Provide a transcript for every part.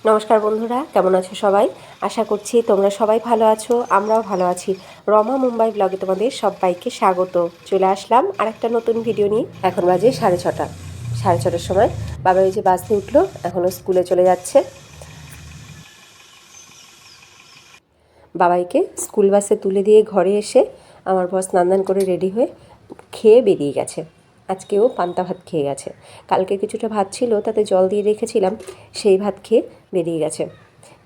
নমস্কার বন্ধুরা, কেমন আছো সবাই? আশা করছি তোমরা সবাই ভালো আছো, আমরাও ভালো আছি। রমা মুম্বাই ব্লগে তোমাদের সবাইকে স্বাগত। চলে আসলাম আরেকটা নতুন ভিডিও নিয়ে। এখন বাজে 6:30। 6:30টার সময় বাবা ওই যে বাস দিয়ে উঠলো, এখনও স্কুলে চলে যাচ্ছে। বাবাইকে স্কুল বাসে তুলে দিয়ে ঘরে এসে আমার বর স্নান করে রেডি হয়ে খেয়ে বেরিয়ে গেছে। আজকেও পান্তা ভাত খেয়ে গেছে। কালকে কিছুটা ভাত ছিল, তাতে জল দিয়ে রেখেছিলাম, সেই ভাত খেয়ে বেরিয়ে গেছে।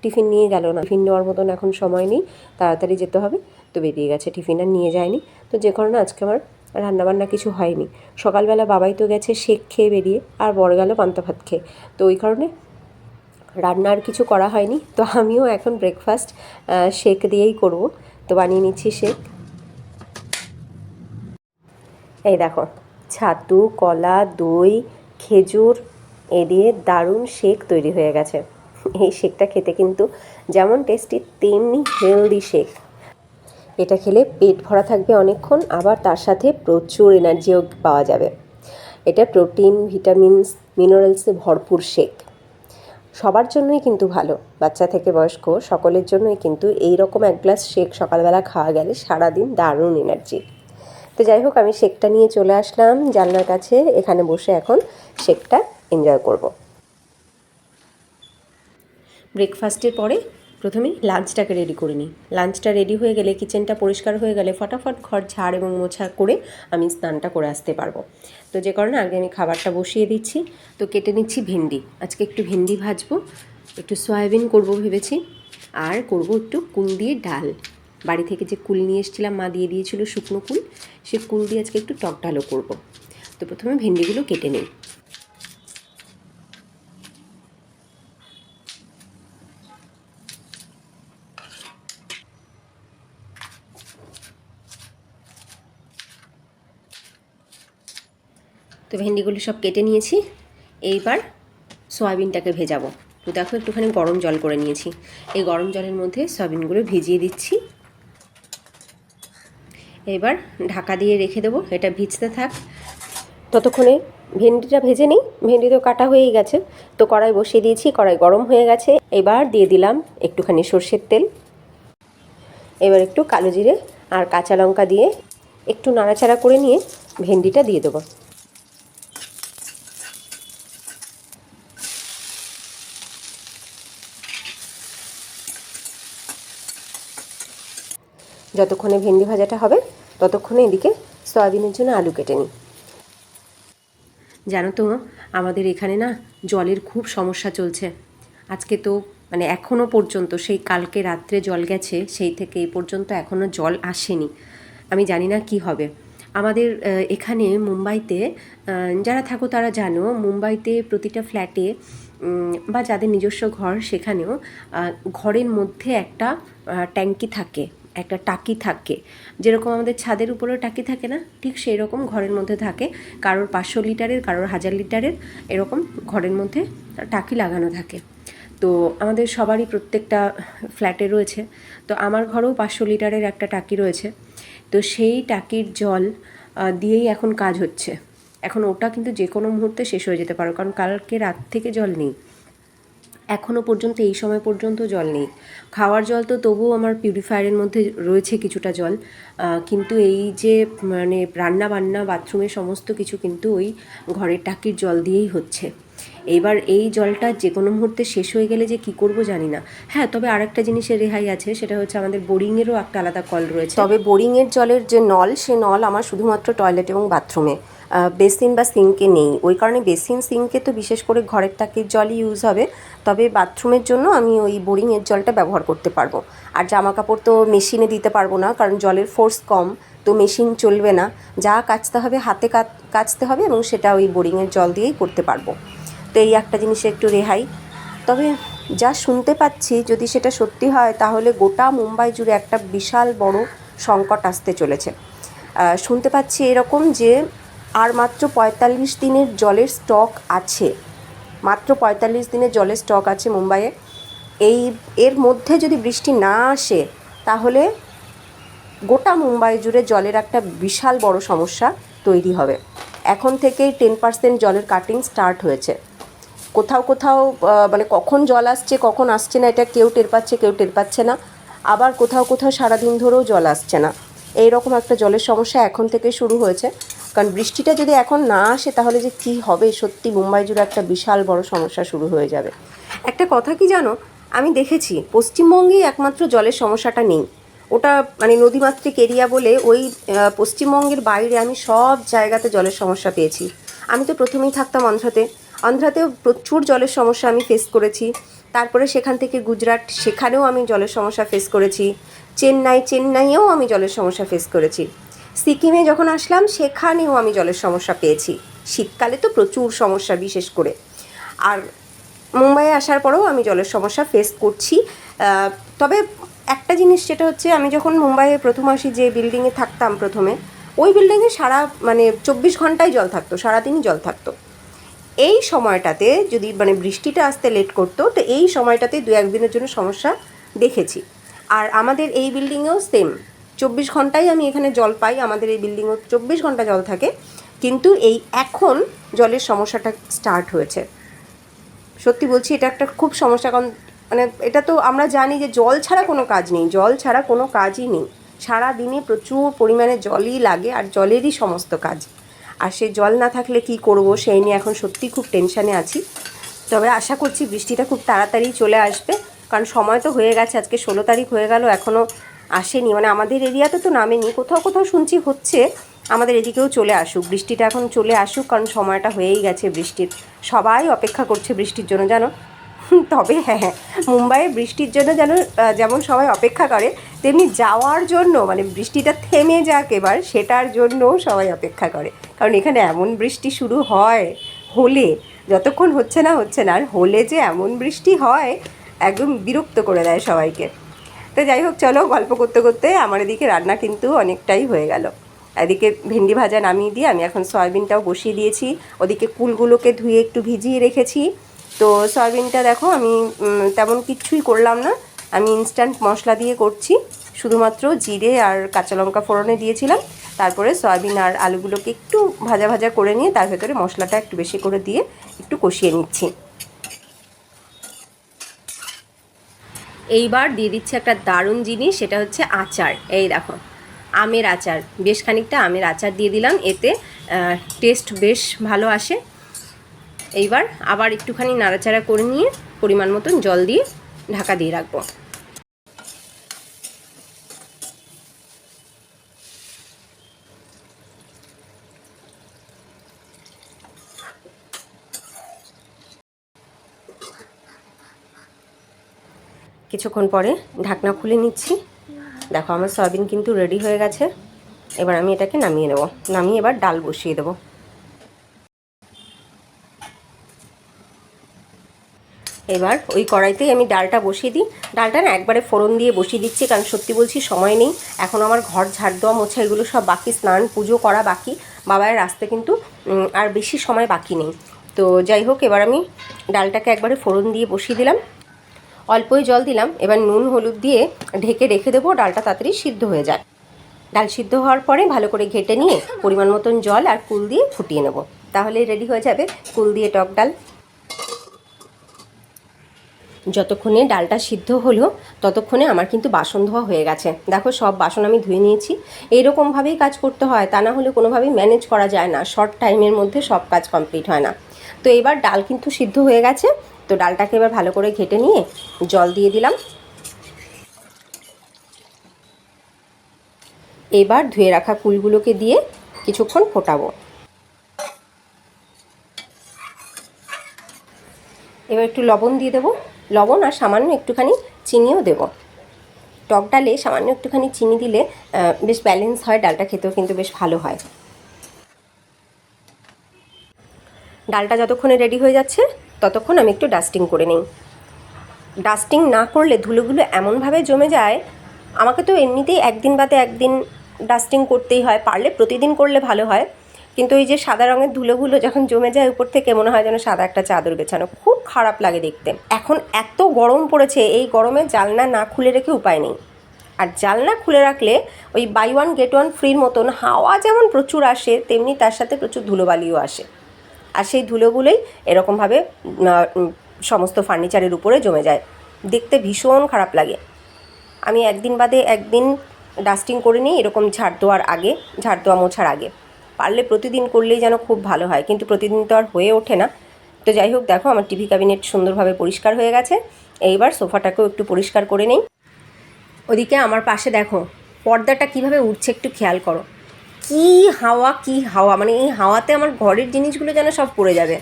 টিফিন নিয়ে গেল না, টিফিন নেওয়ার মতন এখন সময় নেই, তাড়াতাড়ি যেতে হবে, তো বেরিয়ে গেছে। টিফিন আর নিয়ে যায়নি, তো যে কারণে আজকে আমার রান্নাবান্না কিছু হয়নি। সকালবেলা বাবাই তো গেছে শেক খেয়ে বেরিয়ে, আর বর গেল পান্তা ভাত খেয়ে, তো ওই কারণে রান্না আর কিছু করা হয়নি। তো আমিও এখন ব্রেকফাস্ট শেক দিয়েই করব। তো বানিয়ে নিচ্ছি শেক। এই দেখো, ছাতু, কলা, দই, খেজুর এ দিয়ে দারুণ শেক তৈরি হয়ে গেছে। এই শেকটা খেতে কিন্তু যেমন টেস্টি তেমনি হেলদি শেক। এটা খেলে পেট ভরা থাকবে অনেকক্ষণ, আবার তার সাথে প্রচুর এনার্জিও পাওয়া যাবে। এটা প্রোটিন, ভিটামিনস, মিনারেলসে ভরপুর শেক। সবার জন্যই কিন্তু ভালো, বাচ্চা থেকে বয়স্ক সকলের জন্যই কিন্তু এই রকম এক গ্লাস শেক সকালবেলা খাওয়া গেলে সারাদিন দারুণ এনার্জি। তো যাই হোক, আমি শেকটা নিয়ে চলে আসলাম জানলার কাছে, এখানে বসে এখন শেকটা এনজয় করব। ব্রেকফাস্টের পরে প্রথমে লাঞ্চটাকে রেডি করে নিই। লাঞ্চটা রেডি হয়ে গেলে, কিচেনটা পরিষ্কার হয়ে গেলে ফটাফট ঘর ঝাড় এবং মোছা করে আমি স্নানটা করে আসতে পারবো। তো যে কারণে আগে আমি খাবারটা বসিয়ে দিচ্ছি। তো কেটে নিচ্ছি ভেন্ডি। আজকে একটু ভেন্ডি ভাজবো, একটু সয়াবিন করব ভেবেছি, আর করব একটু কুল দিয়ে ডাল। বাড়ি থেকে যে কুল নিয়ে এসেছিলাম, মা দিয়ে দিয়েছিল শুকনো কুল, সে কুল দিয়ে আজকে একটু টক ডালও করব। তো প্রথমে ভেন্ডিগুলো কেটে নিই। তো ভেন্ডিগুলো সব কেটে নিয়েছি, এইবার সয়াবিনটাকে ভেজাবো। তো দেখো, একটুখানি গরম জল করে নিয়েছি, এই গরম জলের মধ্যে সয়াবিনগুলো ভিজিয়ে দিচ্ছি। এবার ঢাকা দিয়ে রেখে দেবো, এটা ভিজতে থাক। ততক্ষণে ভেন্ডিটা ভেজে নিই। ভেন্ডি তো কাটা হয়েই গেছে, তো কড়াই বসিয়ে দিয়েছি, কড়াই গরম হয়ে গেছে। এবার দিয়ে দিলাম একটুখানি সর্ষের তেল। এবার একটু কালো জিরে আর কাঁচা লঙ্কা দিয়ে একটু নাড়াচাড়া করে নিয়ে ভেন্ডিটা দিয়ে দেবো। যতক্ষণে ভেন্ডি ভাজাটা হবে ততক্ষণে এদিকে সয়াবিনের জন্য আলু কেটে নিই। জানো তো, আমাদের এখানে না জলের খুব সমস্যা চলছে। আজকে তো মানে এখনও পর্যন্ত, সেই কালকে রাত্রে জল গেছে, সেই থেকে এই পর্যন্ত এখনও জল আসেনি। আমি জানি না কি হবে। আমাদের এখানে মুম্বাইতে যারা থাকো তারা জানো, মুম্বাইতে প্রতিটা ফ্ল্যাটে বা যাদের নিজস্ব ঘর সেখানেও ঘরের মধ্যে একটা ট্যাঙ্কি থাকে, একটা টাকি থাকে। যেরকম আমাদের ছাদের উপরেও টাকি থাকে না, ঠিক সেই রকম ঘরের মধ্যে থাকে। কারোর 500 লিটারের, কারোর 1000 লিটারের, এরকম ঘরের মধ্যে টাকি লাগানো থাকে। তো আমাদের সবারই প্রত্যেকটা ফ্ল্যাটে রয়েছে। তো আমার ঘরেও 500 লিটারের একটা টাকি রয়েছে। তো সেই টাকির জল দিয়েই এখন কাজ হচ্ছে। এখন ওটা কিন্তু যে কোনো মুহূর্তে শেষ হয়ে যেতে পারে, কারণ কালকে রাত থেকে জল নেই, এখনও পর্যন্ত এই সময় পর্যন্ত জল নেই। খাওয়ার জল তো তবুও আমার পিউরিফায়ারের মধ্যে রয়েছে কিছুটা জল, কিন্তু এই যে মানে রান্না বান্না, বাথরুমের সমস্ত কিছু কিন্তু ওই ঘরের টাকির জল দিয়েই হচ্ছে। এইবার এই জলটা যে কোনো মুহূর্তে শেষ হয়ে গেলে যে কি করব জানি না। হ্যাঁ, তবে আরেকটা জিনিসের রেহাই আছে, সেটা হচ্ছে আমাদের বোরিংয়েরও একটা আলাদা কল রয়েছে। তবে বোরিংয়ের জলের যে নল, সে নল আমার শুধুমাত্র টয়লেট এবং বাথরুমে, বেসিন বা সিঙ্কে নেই। ওই কারণে বেসিন সিঙ্কে তো বিশেষ করে ঘরের টাকির জলই ইউজ হবে। তবে বাথরুমের জন্য আমি ওই বোরিংয়ের জলটা ব্যবহার করতে পারবো। আর জামা কাপড় তো মেশিনে দিতে পারবো না, কারণ জলের ফোর্স কম, তো মেশিন চলবে না। যা কাচতে হবে হাতে কাচতে হবে, এবং সেটা ওই বোরিংয়ের জল দিয়েই করতে পারবো। তো এই একটা জিনিসের একটু রেহাই। তবে যা শুনতে পাচ্ছি, যদি সেটা সত্যি হয় তাহলে গোটা মুম্বাই জুড়ে একটা বিশাল বড় সংকট আসতে চলেছে। শুনতে পাচ্ছি এরকম যে আর মাত্র 45 দিনের জলের স্টক আছে, মাত্র 45 দিনের জলের স্টক আছে মুম্বাইয়ে। এর মধ্যে যদি বৃষ্টি না আসে তাহলে গোটা মুম্বাই জুড়ে জলের একটা বিশাল বড় সমস্যা তৈরি হবে। এখন থেকেই 10% জলের কাটিং স্টার্ট হয়েছে। কোথাও কোথাও মানে কখন জল আসছে কখন আসছে না এটা কেউ টের পাচ্ছে কেউ টের পাচ্ছে না, আবার কোথাও কোথাও সারাদিন ধরেও জল আসছে না। এই রকম একটা জলের সমস্যা এখন থেকে শুরু হয়েছে। কারণ বৃষ্টিটা যদি এখন না আসে তাহলে যে কী হবে, সত্যি মুম্বাই জুড়ে একটা বিশাল বড় সমস্যা শুরু হয়ে যাবে। একটা কথা কি জানো, আমি দেখেছি পশ্চিমবঙ্গেই একমাত্র জলের সমস্যাটা নেই। ওটা মানে নদীমাতৃক এরিয়া বলে ওই পশ্চিমবঙ্গের বাইরে আমি সব জায়গাতে জলের সমস্যা পেয়েছি। আমি তো প্রথমেই থাকতাম অন্ধ্রাতেও প্রচুর জলের সমস্যা আমি ফেস করেছি। তারপরে সেখান থেকে গুজরাট, সেখানেও আমি জলের সমস্যা ফেস করেছি। চেন্নাইয়েও আমি জলের সমস্যা ফেস করেছি। সিকিমে যখন আসলাম সেখানেও আমি জলের সমস্যা পেয়েছি। শীতকালে তো প্রচুর সমস্যা বিশেষ করে। আর মুম্বাইয়ে আসার পরেও আমি জলের সমস্যা ফেস করছি। তবে একটা জিনিস যেটা হচ্ছে, আমি যখন মুম্বাইয়ে প্রথম আসি যে বিল্ডিংয়ে থাকতাম প্রথমে, ওই বিল্ডিংয়ে মানে 24 ঘন্টাই জল থাকতো, সারাদিনই জল থাকতো। এই সময়টাতে যদি মানে বৃষ্টিটা আসতে লেট করতো তো এই সময়টাতে 2-1 দিনের জন্য সমস্যা দেখেছি। আর আমাদের এই বিল্ডিংয়েও সেম 24 ঘন্টাই আমি এখানে জল পাই, আমাদের এই বিল্ডিংয়েও 24 ঘন্টা জল থাকে। কিন্তু এই এখন জলের সমস্যাটা স্টার্ট হয়েছে। সত্যি বলছি এটা একটা খুব সমস্যা। কারণ মানে এটা তো আমরা জানি যে জল ছাড়া কোনো কাজ নেই, জল ছাড়া কোনো কাজই নেই। সারা দিনে প্রচুর পরিমাণে জলই লাগে আর জলেরই সমস্ত কাজ। আর সেই জল না থাকলে কি করব সেই নিয়ে এখন সত্যি খুব টেনশানে আছি। তবে আশা করছি বৃষ্টিটা খুব তাড়াতাড়ি চলে আসবে, কারণ সময় তো হয়ে গেছে, আজকে 16 তারিখ হয়ে গেল, এখনও আসেনি। মানে আমাদের এরিয়াতে তো নামেনি, কোথাও কোথাও শুনছি হচ্ছে। আমাদের এদিকেও চলে আসুক, বৃষ্টিটা এখন চলে আসুক, কারণ সময়টা হয়েই গেছে বৃষ্টির। সবাই অপেক্ষা করছে বৃষ্টির জন্য জানো। তবে হ্যাঁ, মুম্বাইয়ে বৃষ্টির জন্য যেমন সবাই অপেক্ষা করে, তেমনি যাওয়ার জন্য মানে বৃষ্টিটা থেমে যাক এবার সেটার জন্যও সবাই অপেক্ষা করে। কারণ এখানে এমন বৃষ্টি শুরু হয় হলে, যতক্ষণ হচ্ছে না আর হলে যে এমন বৃষ্টি হয় একদম বিরক্ত করে দেয় সবাইকে। তো যাই হোক, চলো গল্প করতে করতে আমার এদিকে রান্না কিন্তু অনেকটাই হয়ে গেল। এদিকে ভেন্ডি ভাজা নামিয়ে দিয়ে আমি এখন সয়াবিনটাও বসিয়ে দিয়েছি। ওদিকে কুলগুলোকে ধুয়ে একটু ভিজিয়ে রেখেছি। তো সয়াবিনটা দেখো আমি তেমন কিচ্ছুই করলাম না, আমি ইনস্ট্যান্ট মশলা দিয়ে করছি। শুধুমাত্র জিরে আর কাঁচা লঙ্কা ফোড়নে দিয়েছিলাম, তারপরে সয়াবিন আর আলুগুলোকে একটু ভাজা ভাজা করে নিয়ে তার ভেতরে মশলাটা একটু বেশি করে দিয়ে একটু কষিয়ে নিচ্ছি। এইবার দিয়ে দিচ্ছি একটা দারুণ জিনিস, সেটা হচ্ছে আচার। এই দেখো আমের আচার, বেশ খানিকটা আমের আচার দিয়ে দিলাম, এতে টেস্ট বেশ ভালো আসে। এইবার আবার একটুখানি নাড়াচাড়া করে নিয়ে পরিমাণ মতন জল দিয়ে ঢাকা দিয়ে রাখবো। কিছুক্ষণ পরে ঢাকনা খুলে নিচ্ছি। দেখো আমার সয়াবিন কিন্তু রেডি হয়ে গেছে। এবার আমি এটাকে নামিয়ে নেব, নামিয়ে এবার ডাল বসিয়ে দেবো। এবার ওই কড়াইতেই আমি ডালটা বসিয়ে দিই। ডালটা না একবারে ফোড়ন দিয়ে বসিয়ে দিচ্ছি, কারণ সত্যি বলছি সময় নেই। এখন আমার ঘর ঝাড় দেওয়া মোছা এগুলো সব বাকি, স্নান পুজো করা বাকি, বাবার আসতে কিন্তু আর বেশি সময় বাকি নেই। তো যাই হোক, এবার আমি ডালটাকে একবারে ফোড়ন দিয়ে বসিয়ে দিলাম, অল্পই জল দিলাম। এবার নুন হলুদ দিয়ে ঢেকে রেখে দেবো, ডালটা তাড়াতাড়ি সিদ্ধ হয়ে যায়। ডাল সিদ্ধ হওয়ার পরে ভালো করে ঘেটে নিয়ে পরিমাণ মতন জল আর কুল দিয়ে ফুটিয়ে নেব, তাহলেই রেডি হয়ে যাবে কুল দিয়ে টক ডাল। যতক্ষণে ডালটা সিদ্ধ হলো ততক্ষণে আমার কিন্তু বাসন ধোয়া হয়ে গেছে। দেখো সব বাসন আমি ধুয়ে নিয়েছি। এইরকমভাবেই কাজ করতে হয়, তা না হলে কোনোভাবেই ম্যানেজ করা যায় না, শর্ট টাইমের মধ্যে সব কাজ কমপ্লিট হয় না। তো এবার ডাল কিন্তু সিদ্ধ হয়ে গেছে, তো ডালটাকে এবার ভালো করে ঘেটে নিয়ে জল দিয়ে দিলাম। এবার ধুয়ে রাখা কুলগুলোকে দিয়ে কিছুক্ষণ ফোটাবো। এবার একটু লবণ দিয়ে দেবো, লবণ আর সামান্য একটুখানি চিনিও দেবো। টক ডালে সামান্য একটুখানি চিনি দিলে বেশ ব্যালেন্স হয়, ডালটা খেতেও কিন্তু বেশ ভালো হয়। ডালটা যতক্ষণে রেডি হয়ে যাচ্ছে ততক্ষণ আমি একটু ডাস্টিং করে নিই। ডাস্টিং না করলে ধুলোগুলো এমনভাবে জমে যায়, আমাকে তো এমনিতেই একদিন বাদে একদিন ডাস্টিং করতেই হয়, পারলে প্রতিদিন করলে ভালো হয়। কিন্তু এই যে সাদা রঙের ধুলোগুলো যখন জমে যায় উপর থেকে, মনে হয় যেন সাদা একটা চাদর বেছানো, খুব খারাপ লাগে দেখতে। এখন এত গরম পড়েছে, এই গরমে জানলা না খুলে রেখে উপায় নেই। আর জানলা খুলে রাখলে ওই বাই ওয়ান গেট ওয়ান ফ্রির মতন হাওয়া যেমন প্রচুর আসে, তেমনি তার সাথে প্রচুর ধুলোবালিও আসে। আর সেই ধুলোগুলোই এরকমভাবে সমস্ত ফার্নিচারের উপরে জমে যায়, দেখতে ভীষণ খারাপ লাগে। আমি একদিন বাদে একদিন ডাস্টিং করে নিই, এরকম ঝাড় দেওয়া মোছার আগে। পারলে প্রতিদিন করলেই যেন খুব ভালো হয়, কিন্তু প্রতিদিন তো আর হয়ে ওঠে না। তো যাই হোক, দেখো আমার টিভি ক্যাবিনেট সুন্দরভাবে পরিষ্কার হয়ে গেছে। এইবার সোফাটাকেও একটু পরিষ্কার করে নিই। ওদিকে আমার পাশে দেখো পর্দাটা কিভাবে উঠছে, একটু খেয়াল করো। কি হাওয়া, মানে এই হাওয়াতে আমার ঘরের জিনিসগুলো যেন সব পড়ে যাবে।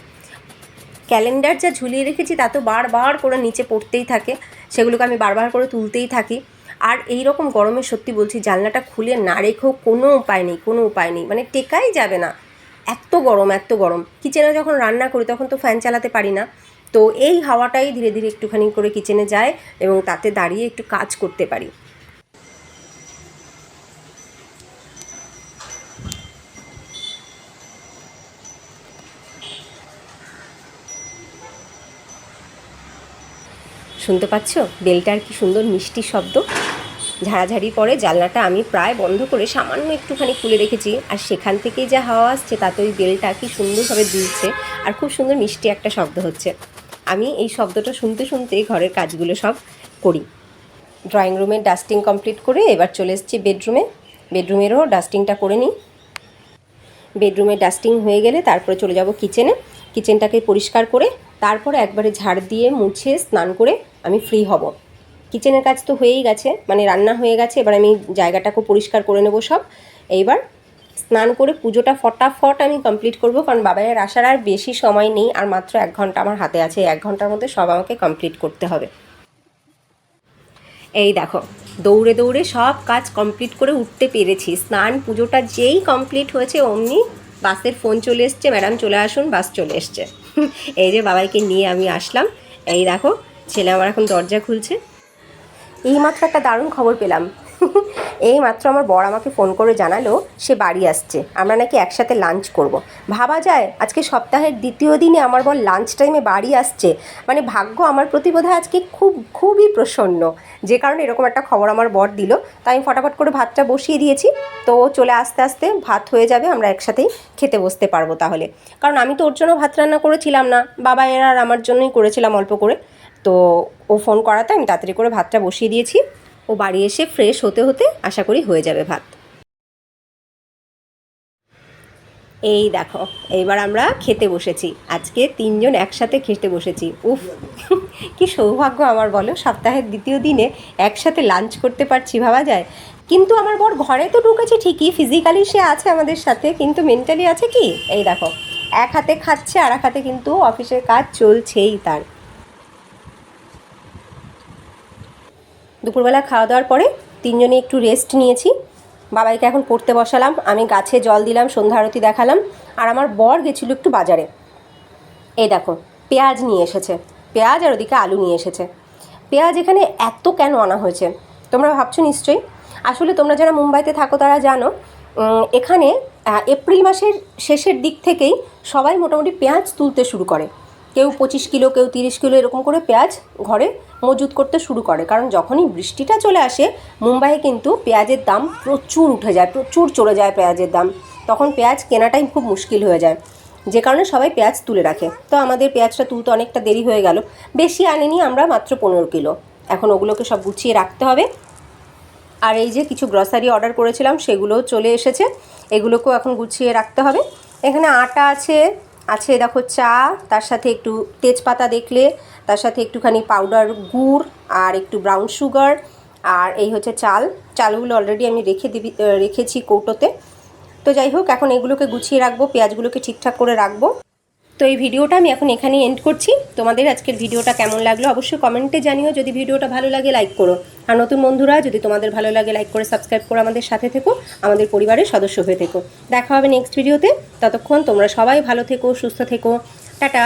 ক্যালেন্ডার যা ঝুলিয়ে রেখেছি তা তো বারবার করে নিচে পড়তেই থাকে, সেগুলোকে আমি বারবার করে তুলতেই থাকি। আর এই রকম গরমে সত্যি বলছি, জানলাটা খুলে না রেখেও কোনো উপায় নেই, মানে টেকাই যাবে না। এত গরম। কিচেনে যখন রান্না করি তখন তো ফ্যান চালাতে পারি না, তো এই হাওয়াটাই ধীরে ধীরে একটুখানি করে কিচেনে যায় এবং তাতে দাঁড়িয়ে একটু কাজ করতে পারি। শুনতে পাচ্ছ বেলটার কি সুন্দর মিষ্টি শব্দ। ঝাড়াঝাড়ি পরে জানলাটা আমি প্রায় বন্ধ করে সামান্য একটুখানি খুলে রেখেছি, আর সেখান থেকেই যা হাওয়া আসছে তাতে ওই বেলটা কি সুন্দরভাবে দুলছে আর খুব সুন্দর মিষ্টি একটা শব্দ হচ্ছে। আমি এই শব্দটা শুনতে শুনতে ঘরের কাজগুলো সব করি। ড্রয়িং রুমের ডাস্টিং কমপ্লিট করে এবার চলে এসেছি বেডরুমেরও ডাস্টিংটা করে নিই। বেডরুমে ডাস্টিং হয়ে গেলে তারপরে চলে যাব কিচেনটাকে পরিষ্কার করে তারপরে একবারে ঝাড় দিয়ে মুছে স্নান করে আমি ফ্রি হব। কিচেনের কাজ তো হয়েই গেছে, মানে রান্না হয়ে গেছে, এবার আমি জায়গাটাকেও পরিষ্কার করে নেব সব। এইবার স্নান করে পুজোটা ফটাফট আমি কমপ্লিট করব, কারণ বাবাইয়ের আসার আর বেশি সময় নেই, আর মাত্র 1 ঘন্টা আমার হাতে আছে। 1 ঘন্টার মধ্যে সব আমাকে কমপ্লিট করতে হবে। এই দেখো দৌড়ে দৌড়ে সব কাজ কমপ্লিট করে উঠতে পেরেছি। স্নান পুজোটা যেই কমপ্লিট হয়েছে অমনি বাসের ফোন চলে এসছে, ম্যাডাম চলে আসুন, বাস চলে এসছে। এই যে বাবাইকে নিয়ে আমি আসলাম। এই দেখো ছেলে আমার এখন দরজা খুলছে। এইমাত্র একটা দারুণ খবর পেলাম। এইমাত্র আমার বর আমাকে ফোন করে জানালো সে বাড়ি আসছে, আমরা নাকি একসাথে লাঞ্চ করব। ভাবা যায় আজকে সপ্তাহের দ্বিতীয় দিনে আমার বর লাঞ্চ টাইমে বাড়ি আসছে, মানে ভাগ্য আমার প্রতি বোধহয় আজকে খুবই প্রসন্ন, যে কারণে এরকম একটা খবর আমার বর দিল। তাই আমি ফটাফট করে ভাতটা বসিয়ে দিয়েছি, তো চলে আস্তে আস্তে ভাত হয়ে যাবে, আমরা একসাথেই খেতে বসতে পারবো তাহলে। কারণ আমি তো ওর জন্য ভাত রান্না করেছিলাম না, বাবা এর আর আমার জন্যই করেছিলাম অল্প করে। তো ও ফোন করাতে আমি তাড়াতাড়ি করে ভাতটা বসিয়ে দিয়েছি। ও বাড়ি এসে ফ্রেশ হতে হতে আশা করি হয়ে যাবে ভাত। এই দেখো এইবার আমরা খেতে বসেছি, আজকে 3 জন একসাথে খেতে বসেছি। উফ, কি সৌভাগ্য আমার বলো, সপ্তাহের দ্বিতীয় দিনে একসাথে লাঞ্চ করতে পারছি, ভাবা যায়। কিন্তু আমার বর ঘরে তো ঢুকেছে ঠিকই, ফিজিক্যালি সে আছে আমাদের সাথে, কিন্তু মেন্টালি আছে কি, এই দেখো এক হাতে খাচ্ছে আর এক হাতে কিন্তু অফিসের কাজ চলছেই তার। দুপুরবেলা খাওয়া দাওয়ার পরে 3 জনে একটু রেস্ট নিয়েছি। বাবাইকে এখন পড়তে বসালাম, আমি গাছে জল দিলাম, সন্ধ্যা আরতি দেখালাম, আর আমার বর গেছিল একটু বাজারে। এই দেখো পেঁয়াজ নিয়ে এসেছে, পেঁয়াজ আর ওদিকে আলু নিয়ে এসেছে। পেঁয়াজ এখানে এত কেন আনা হয়েছে তোমরা ভাবছো নিশ্চয়ই। আসলে তোমরা যারা মুম্বাইতে থাকো তারা জানো, এখানে এপ্রিল মাসের শেষের দিক থেকেই সবাই মোটামুটি পেঁয়াজ তুলতে শুরু করে। কেউ 25 কিলো, কেউ 30 কিলো এরকম করে পেঁয়াজ ঘরে মজুত করতে শুরু করে, কারণ যখনই বৃষ্টিটা চলে আসে মুম্বাইয়ে কিন্তু পেঁয়াজের দাম প্রচুর উঠে যায়, প্রচুর চড়ে যায় পেঁয়াজের দাম, তখন পেঁয়াজ কেনাটাই খুব মুশকিল হয়ে যায়, যে কারণে সবাই পেঁয়াজ তুলে রাখে। তো আমাদের পেঁয়াজটা তুলতে অনেকটা দেরি হয়ে গেল, বেশি আনিনি আমরা, মাত্র 15 কিলো। এখন ওগুলোকে সব গুছিয়ে রাখতে হবে। আর এই যে কিছু গ্রসারি অর্ডার করেছিলাম সেগুলোও চলে এসেছে, এগুলোকেও এখন গুছিয়ে রাখতে হবে। এখানে আটা আছে দেখো, চা, তার সাথে একটু তেজপাতা দেখলে, তার সাথে একটুখানি পাউডার গুড় আর একটু ব্রাউন সুগার, আর এই হচ্ছে চালগুলো অলরেডি আমি রেখেছি কৌটোতে। তো যাই হোক এখন এগুলোকে গুছিয়ে রাখবো, পেঁয়াজগুলোকে ঠিকঠাক করে রাখবো। তো এই ভিডিওটা আমি এখন এখানেই এন্ড করছি। তোমাদের আজকের ভিডিওটা কেমন লাগলো অবশ্যই কমেন্টে জানিও। যদি ভিডিওটা ভালো লাগে লাইক করো, আর নতুন বন্ধুরা যদি তোমাদের ভালো লাগে লাইক করে সাবস্ক্রাইব করে আমাদের সাথে থেকো, আমাদের পরিবারের সদস্য হয়ে থেকো। দেখা হবে নেক্সট ভিডিওতে, ততক্ষণ তোমরা সবাই ভালো থেকো, সুস্থ থেকো, টাটা।